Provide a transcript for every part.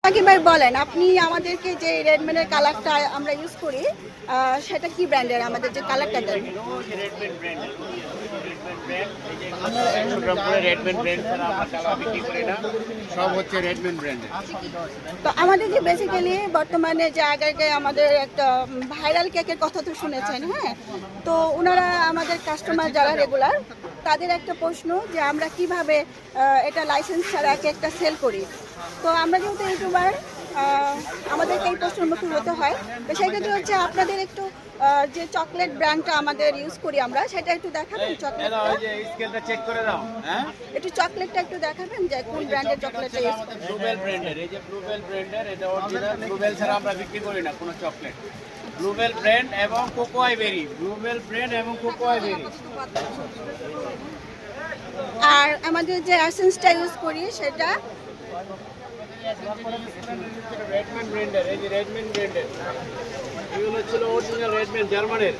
আকিব ভাই বলেন, আপনি আমাদেরকে যে রেডম্যানের কালারটা আমরা ইউজ করি সেটা কি ব্র্যান্ডের? আমাদের যে কালারটা দেন সব হচ্ছে রেডম্যান ব্র্যান্ডের। তো আমাদের যে বেসিক্যালি বর্তমানে যে আগে আমাদের একটা ভাইরাল কেকের কথা তো শুনেছেন, হ্যাঁ? তো ওনারা আমাদের কাস্টমার যারা রেগুলার, তাদের একটা প্রশ্ন যে আমরা কিভাবে এটা লাইসেন্স ছাড়া একটা সেল করি। তো আমরা যেহেতু ইউটিউবার, আমাদেরকে এই প্রশ্নের মুখে হতে হয়। তো সেক্ষেত্রে হচ্ছে আপনাদের একটু যে চকলেট ব্র্যান্ডটা আমাদের ইউজ করি আমরা, সেটা একটু দেখাবেন। চকলেটটা স্কেলটা চেক করে দাও। হ্যাঁ, একটু চকলেটটা একটু দেখাবেন যে কোন ব্র্যান্ডের চকলেটটা ইউজ করি। ব্লুবেল ব্র্যান্ডের, এই যে ব্লুবেল ব্র্যান্ডের, এটা অরিজিনাল। ব্লুবেল ছাড়া আমরা বিক্রি করি না কোনো চকলেট। ব্লুবেল ব্র্যান্ড এবং কোকোয়া বেরি, ব্লুবেল ব্র্যান্ড এবং কোকোয়া বেরি। আর আমাদের যে এসেন্সটা ইউজ করি সেটা রেডম্যান ব্র্যান্ডের, এই যে রেডম্যান ব্র্যান্ডের, এগুলো ছিল অরিজিনাল রেডম্যান জার্মানের।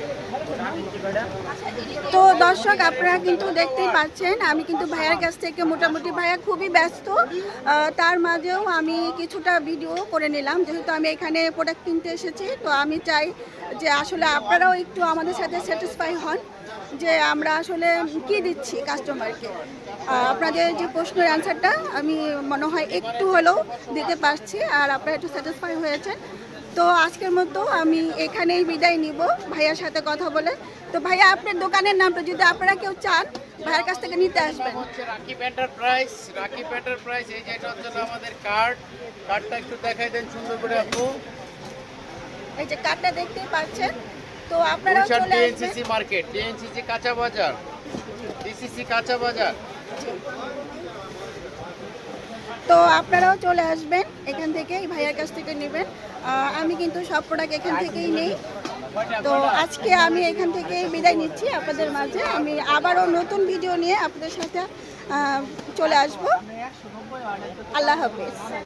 তো দর্শক, আপনারা কিন্তু দেখতেই পাচ্ছেন আমি কিন্তু ভাইয়ার কাছ থেকে মোটামুটি, ভাইয়া খুবই ব্যস্ত, তার মাঝেও আমি কিছুটা ভিডিও করে নিলাম, যেহেতু আমি এখানে প্রোডাক্ট কিনতে এসেছি। তো আমি চাই যে আসলে আপনারাও একটু আমাদের সাথে স্যাটিসফাই হন যে আমরা আসলে কি দিচ্ছি কাস্টমারকে। আপনাদের যে প্রশ্নের অ্যান্সারটা আমি মনে হয় একটু হলেও দিতে পারছি, আর আপনারা একটু স্যাটিসফাই হয়েছেন। তো আজকের মতো আমি এখানেই বিদায় নিব ভাইয়ার সাথে কথা বলে। তো ভাইয়া, আপনার দোকানের নামটা যদি আপনারা কেউ চান ভাইয়ের কাছ থেকে নিতে আসবেন। হচ্ছে রাকিব এন্টারপ্রাইজ, রাকিব এন্টারপ্রাইজ। এই যে এটা হচ্ছে আমাদের কার্ডটা একটু দেখাই দেন সুন্দর করে আপু। এই যে কার্ডটা দেখতেই পাচ্ছেন। তো আপনারা চলে আসবেন টিএনসিসি মার্কেট, টিএনসিসি কাঁচা বাজার, ডিসিসি কাঁচা বাজার। তো আপনারাও চলে আসবেন, এখান থেকে এই ভাইয়ার কাছ থেকে নেবেন। আমি কিন্তু সব প্রোডাক্ট এখান থেকেই নেই। তো আজকে আমি এখান থেকে বিদায় নিচ্ছি আপনাদের মাঝে। আমি আবারও নতুন ভিডিও নিয়ে আপনাদের সাথে চলে আসব। আল্লাহ হাফেজ।